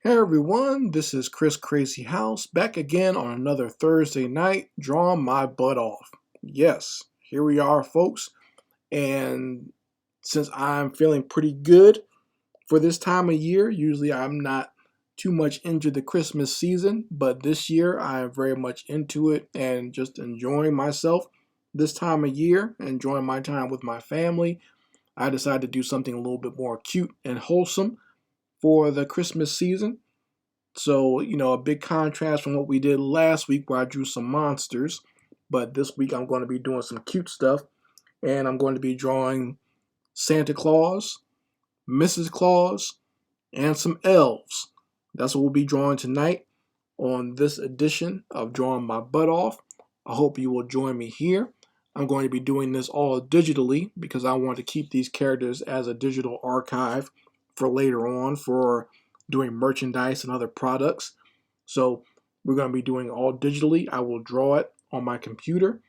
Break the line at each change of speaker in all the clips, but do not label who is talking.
Hey everyone, this is Chris Crazyhouse back again on another Thursday night, drawing my butt off. Yes, here we are, folks. And since I'm feeling pretty good for this time of year, usually I'm not too much into the Christmas season, but this year I'm very much into it and just enjoying myself this time of year, enjoying my time with my family. I decided to do something a little bit more cute and wholesome for the Christmas season. So, a big contrast from what we did last week where I drew some monsters. But this week I'm going to be doing some cute stuff. And I'm going to be drawing Santa Claus, Mrs. Claus, and some elves. That's what we'll be drawing tonight on this edition of Drawing My Butt Off. I hope you will join me here. I'm going to be doing this all digitally because I want to keep these characters as a digital archive for later on for doing merchandise and other products. So we're going to be doing all digitally. I will draw it on my computer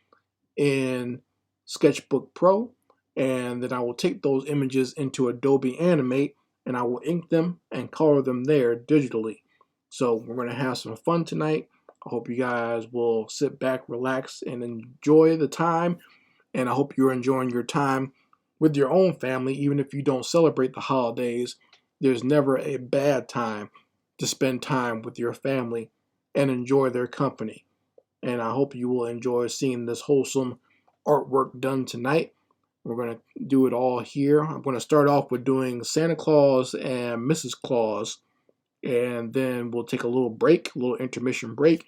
in Sketchbook Pro, and then I will take those images into Adobe Animate and I will ink them and color them there digitally. So we're going to have some fun tonight. I hope you guys will sit back, relax, and enjoy the time. And I hope you're enjoying your time with your own family, even if you don't celebrate the holidays. There's never a bad time to spend time with your family and enjoy their company. And I hope you will enjoy seeing this wholesome artwork done tonight. We're going to do it all here. I'm going to start off with doing Santa Claus and Mrs. Claus. And then we'll take a little break, a little intermission break.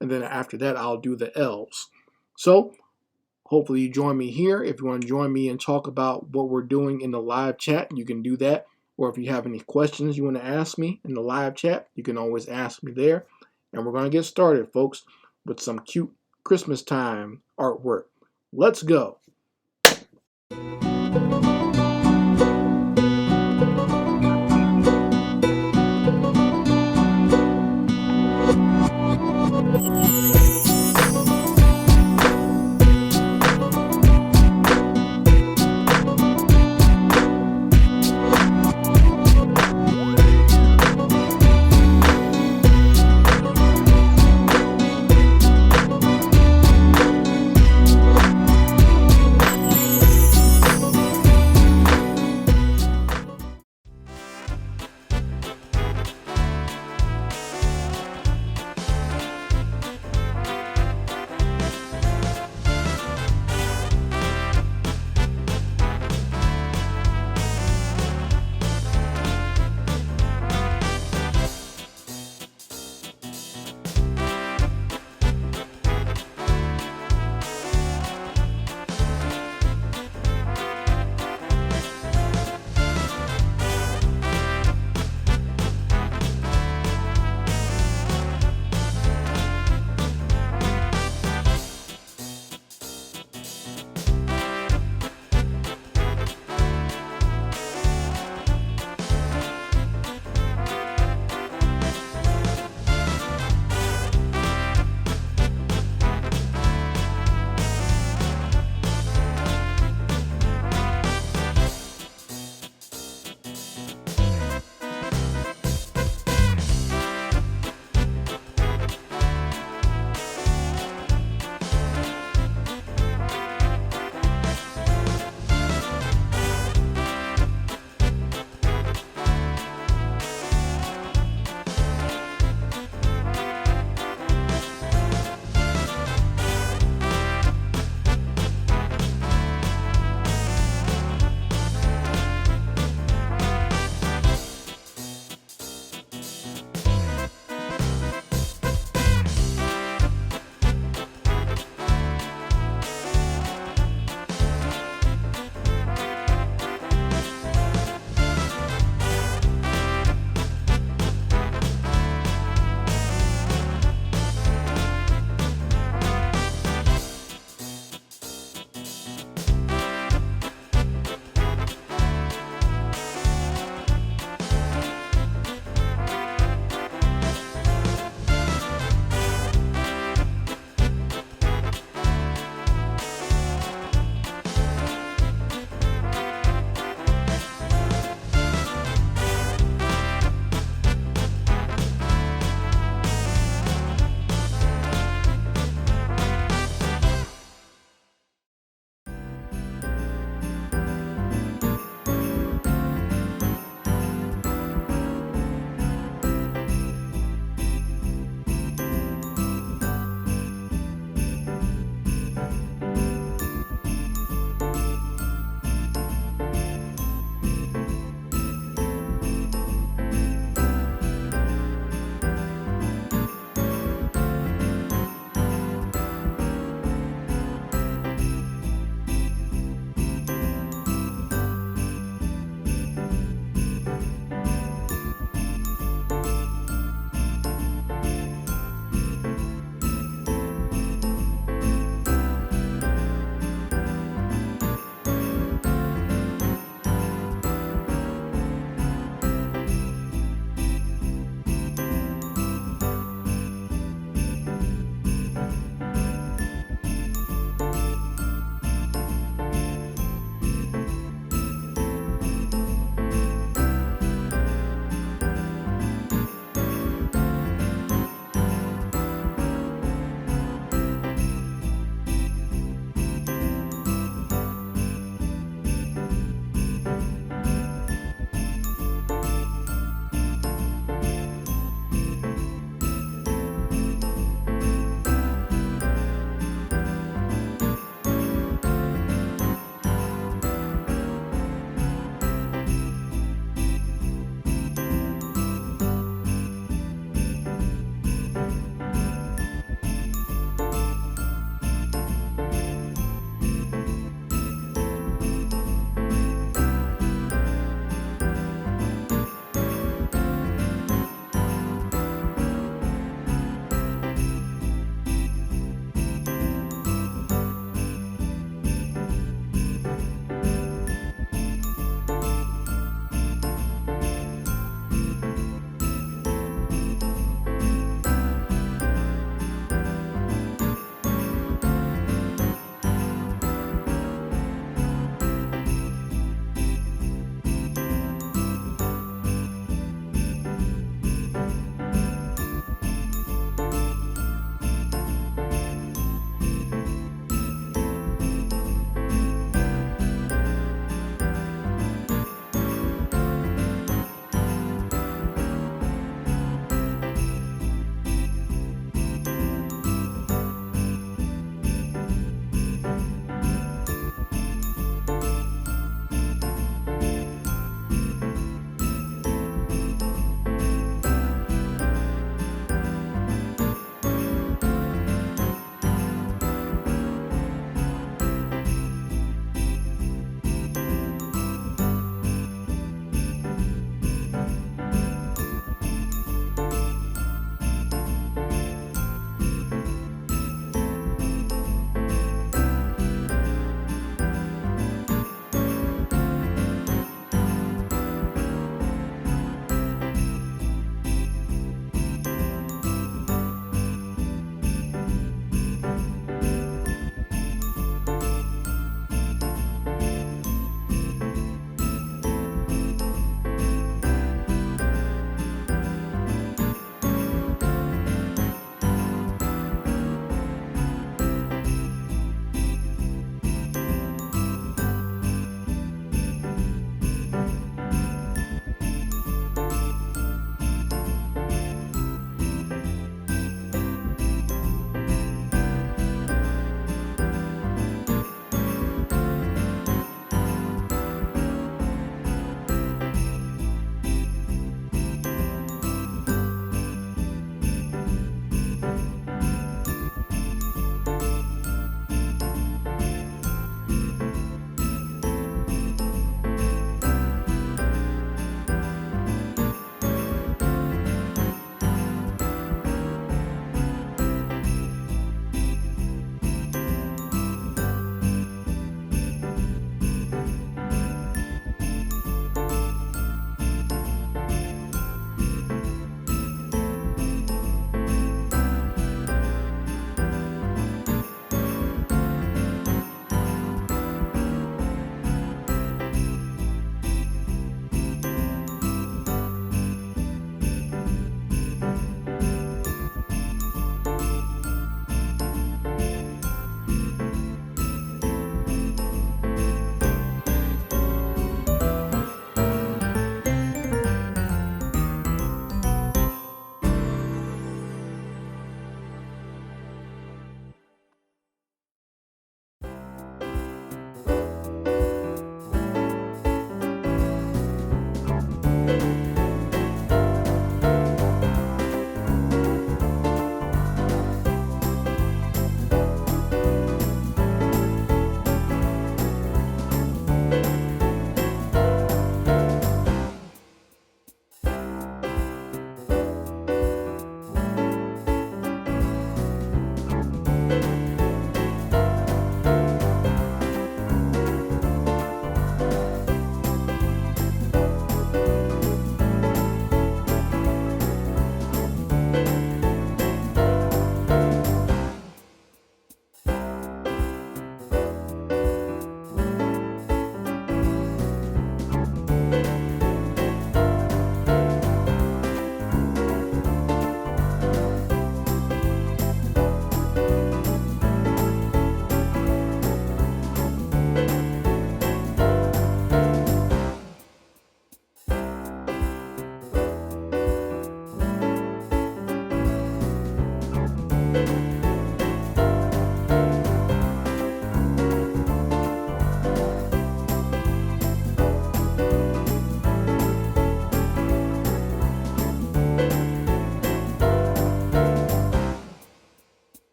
And then after that, I'll do the elves. So hopefully you join me here. If you want to join me and talk about what we're doing in the live chat, you can do that. Or if you have any questions you want to ask me in the live chat, you can always ask me there. And we're going to get started, folks, with some cute Christmas time artwork. Let's go.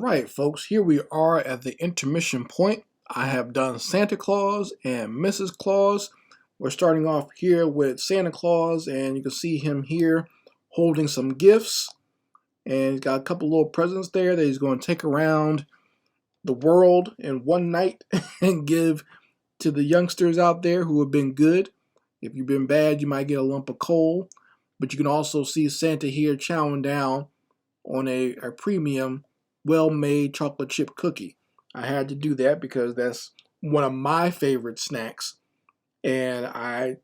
right, folks, here we are at the intermission point. I have done Santa Claus and Mrs. Claus. We're starting off here with Santa Claus, and you can see him here holding some gifts. And he's got a couple little presents there that he's going to take around the world in one night and give to the youngsters out there who have been good. If you've been bad, you might get a lump of coal. But you can also see Santa here chowing down on a premium, well-made chocolate chip cookie. I had to do that because that's one of my favorite snacks. And I,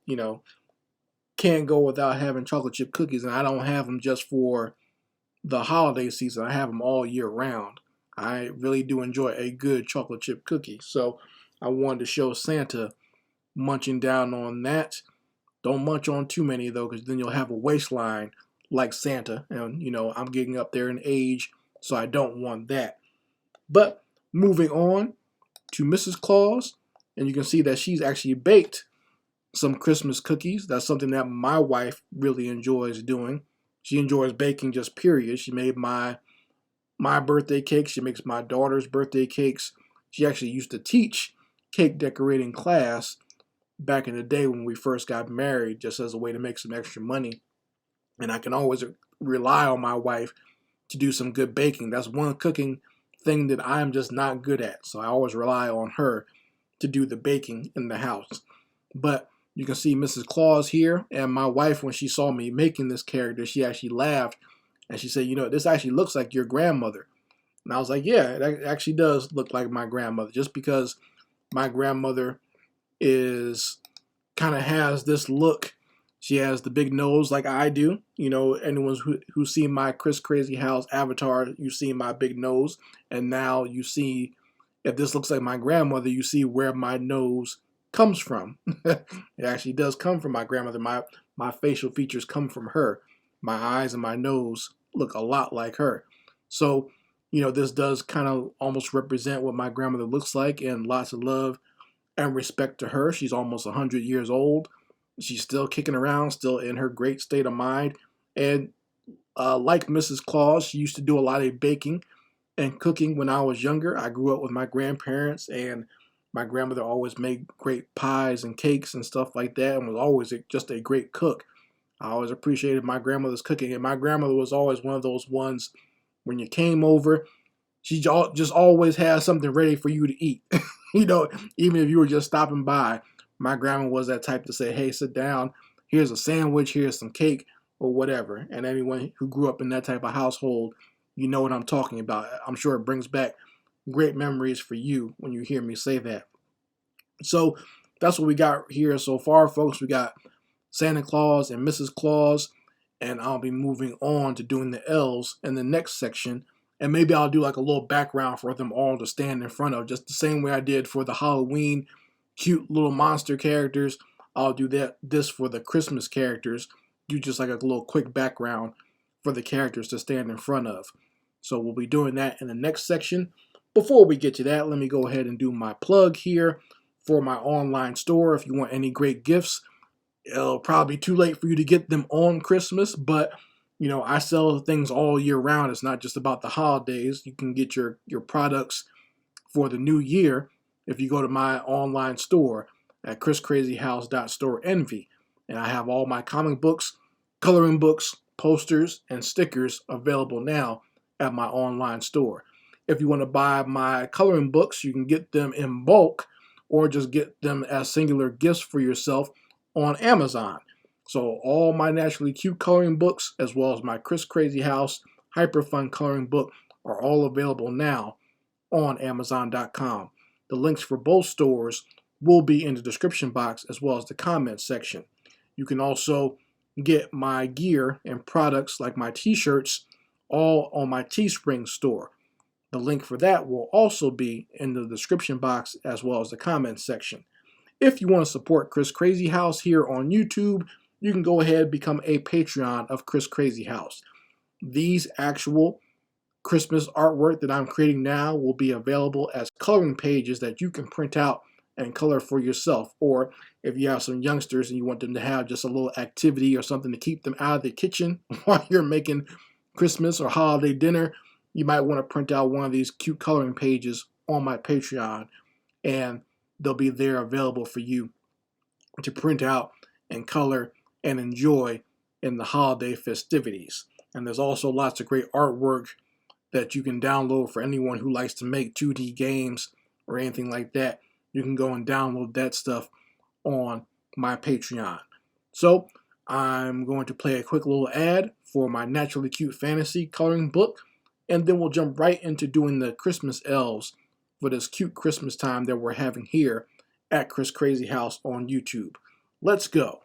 can't go without having chocolate chip cookies. And I don't have them just for the holiday season. I have them all year round. I really do enjoy a good chocolate chip cookie. So I wanted to show Santa munching down on that. Don't munch on too many though, because then you'll have a waistline like Santa. And I'm getting up there in age, so I don't want that. But moving on to Mrs. Claus, and you can see that she's actually baked some Christmas cookies. That's something that my wife really enjoys doing. She enjoys baking just period. She made my birthday cake. She makes my daughter's birthday cakes. She actually used to teach cake decorating class back in the day when we first got married, just as a way to make some extra money. And I can always rely on my wife to do some good baking. That's one cooking thing that I'm just not good at. So I always rely on her to do the baking in the house. But you can see Mrs. Claus here, and my wife, when she saw me making this character, she actually laughed, and she said, this actually looks like your grandmother. And I was like, yeah, it actually does look like my grandmother, just because my grandmother kind of has this look. She has the big nose like I do. Anyone who's seen my Chris Crazyhouse avatar, you see my big nose. And now you see, if this looks like my grandmother, you see where my nose comes from. It actually does come from my grandmother. My facial features come from her. My eyes and my nose look a lot like her. So, this does kind of almost represent what my grandmother looks like, and lots of love and respect to her. She's almost 100 years old. She's still kicking around, still in her great state of mind. And like Mrs. Claus, she used to do a lot of baking and cooking when I was younger. I grew up with my grandparents, and my grandmother always made great pies and cakes and stuff like that, and was always just a great cook. I always appreciated my grandmother's cooking, and my grandmother was always one of those ones when you came over, she just always had something ready for you to eat. Even if you were just stopping by, my grandma was that type to say, hey, sit down, here's a sandwich, here's some cake, or whatever. And anyone who grew up in that type of household, you know what I'm talking about. I'm sure it brings back great memories for you when you hear me say that. So that's what we got here so far, folks. We got Santa Claus and Mrs. Claus, and I'll be moving on to doing the elves in the next section. And maybe I'll do like a little background for them all to stand in front of, just the same way I did for the Halloween cute little monster characters. I'll do this for the Christmas characters. Do just like a little quick background for the characters to stand in front of. So we'll be doing that in the next section. Before we get to that, let me go ahead and do my plug here for my online store. If you want any great gifts, it'll probably be too late for you to get them on Christmas, but I sell things all year round. It's not just about the holidays. You can get your products for the new year if you go to my online store at chriscrazyhouse.storeenvy. And I have all my comic books, coloring books, posters, and stickers available now at my online store. If you want to buy my coloring books, you can get them in bulk or just get them as singular gifts for yourself on Amazon. So all my Naturally Cute coloring books, as well as my Chris Crazyhouse Hyper Fun coloring book, are all available now on Amazon.com. The links for both stores will be in the description box as well as the comments section. You can also get my gear and products like my t-shirts all on my Teespring store. The link for that will also be in the description box as well as the comments section. If you want to support Chris Crazyhouse here on YouTube, you can go ahead and become a Patreon of Chris Crazyhouse. These actual Christmas artwork that I'm creating now will be available as coloring pages that you can print out and color for yourself. Or if you have some youngsters and you want them to have just a little activity or something to keep them out of the kitchen while you're making Christmas or holiday dinner, you might want to print out one of these cute coloring pages on my Patreon, and they'll be there available for you to print out and color and enjoy in the holiday festivities. And there's also lots of great artwork that you can download for anyone who likes to make 2D games or anything like that. You can go and download that stuff on my Patreon. So I'm going to play a quick little ad for my Naturally Cute Fantasy coloring book, and then we'll jump right into doing the Christmas elves for this cute Christmas time that we're having here at Chris Crazy House on YouTube. Let's go.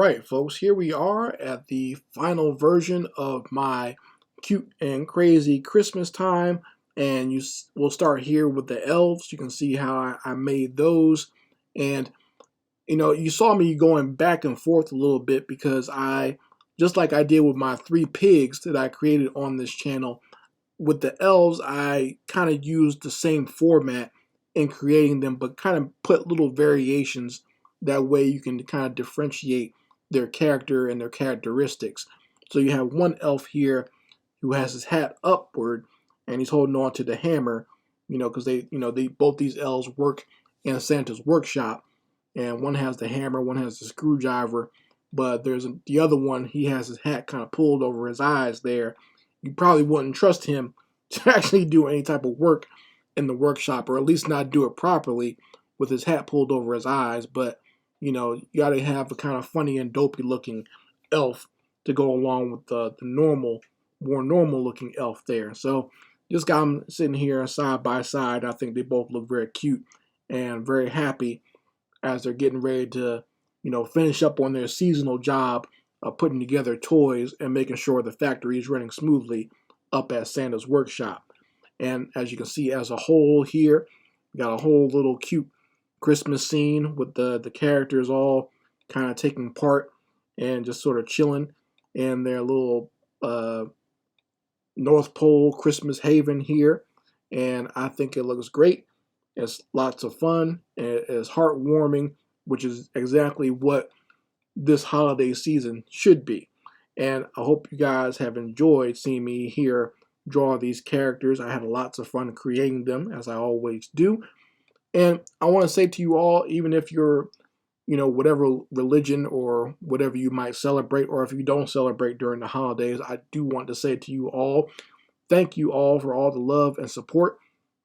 Alright folks, here we are at the final version of my cute and crazy Christmas time, and we'll start here with the elves. You can see how I made those, and you saw me going back and forth a little bit because just like I did with my 3 pigs that I created on this channel, with the elves I kind of used the same format in creating them, but kind of put little variations. That way you can kind of differentiate their character and their characteristics. So you have one elf here who has his hat upward and he's holding on to the hammer, because they both these elves work in Santa's workshop, and one has the hammer, one has the screwdriver, but there's the other one, he has his hat kind of pulled over his eyes there. You probably wouldn't trust him to actually do any type of work in the workshop, or at least not do it properly with his hat pulled over his eyes. But you gotta have a kind of funny and dopey looking elf to go along with the more normal looking elf there. So just got them sitting here side by side. I think they both look very cute and very happy as they're getting ready to finish up on their seasonal job of putting together toys and making sure the factory is running smoothly up at Santa's workshop. And as you can see, as a whole here, we got a whole little cute Christmas scene with the characters all kind of taking part and just sort of chilling in their little North Pole Christmas haven here. And I think it looks great. It's lots of fun. It's heartwarming, which is exactly what this holiday season should be. And I hope you guys have enjoyed seeing me here draw these characters. I had lots of fun creating them, as I always do. And I want to say to you all, even if you're, whatever religion or whatever you might celebrate, or if you don't celebrate during the holidays, I do want to say to you all, thank you all for all the love and support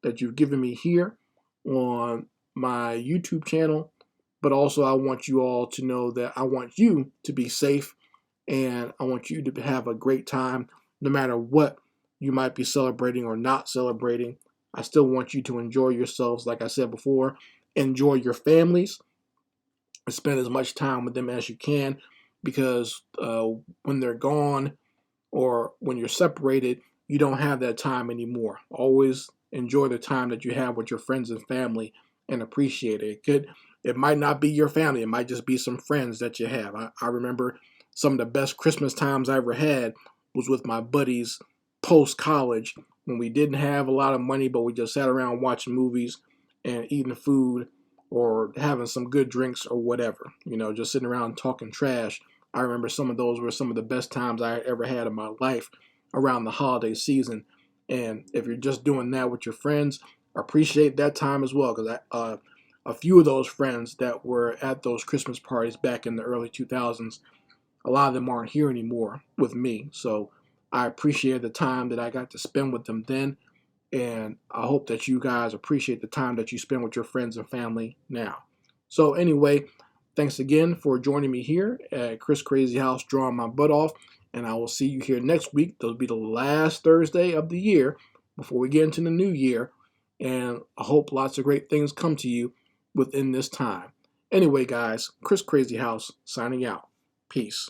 that you've given me here on my YouTube channel. But also I want you all to know that I want you to be safe, and I want you to have a great time no matter what you might be celebrating or not celebrating. I still want you to enjoy yourselves, like I said before. Enjoy your families and spend as much time with them as you can, because when they're gone or when you're separated, you don't have that time anymore. Always enjoy the time that you have with your friends and family and appreciate it. It might not be your family. It might just be some friends that you have. I remember some of the best Christmas times I ever had was with my buddies post-college, when we didn't have a lot of money, but we just sat around watching movies and eating food or having some good drinks or whatever, just sitting around talking trash. I remember some of those were some of the best times I ever had in my life around the holiday season. And if you're just doing that with your friends, appreciate that time as well, because a few of those friends that were at those Christmas parties back in the early 2000s, a lot of them aren't here anymore with me. So I appreciate the time that I got to spend with them then, and I hope that you guys appreciate the time that you spend with your friends and family now. So anyway, thanks again for joining me here at Chris Crazy House Drawing My Butt Off, and I will see you here next week. That'll be the last Thursday of the year before we get into the new year, and I hope lots of great things come to you within this time. Anyway, guys, Chris Crazy House signing out. Peace.